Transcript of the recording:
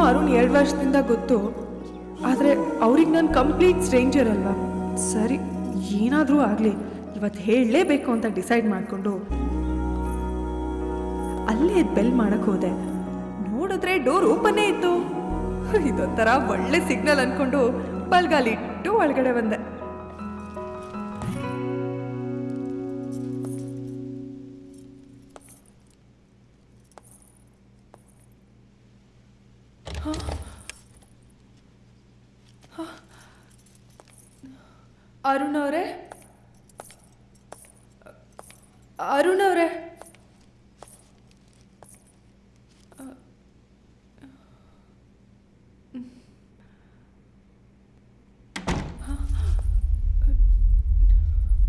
ಅರುಣ್ 2 ವರ್ಷದಿಂದ ಗೊತ್ತು, ಆದರೆ ಅವ್ರಿಗೆ ನಾನು ಕಂಪ್ಲೀಟ್ ಸ್ಟ್ರೇಂಜರ್ ಅಲ್ವಾ. ಸರಿ, ಏನಾದರೂ ಆಗಲಿ, ಇವತ್ತು ಹೇಳಲೇಬೇಕು ಅಂತ ಡಿಸೈಡ್ ಮಾಡಿಕೊಂಡು ಅಲ್ಲೇ ಬೆಲ್ ಮಾಡಕ್ಕೆ ಹೋದೆ. ನೋಡಿದ್ರೆ ಡೋರ್ ಓಪನ್ನೇ ಇತ್ತು. ಇದೊಂಥರ ಒಳ್ಳೆ ಸಿಗ್ನಲ್ ಅಂದ್ಕೊಂಡು ಬಲ್ಗಾಲಿಟ್ಟು ಒಳಗಡೆ ಬಂದೆ. ಅರುಣ್ ಅವರೇ,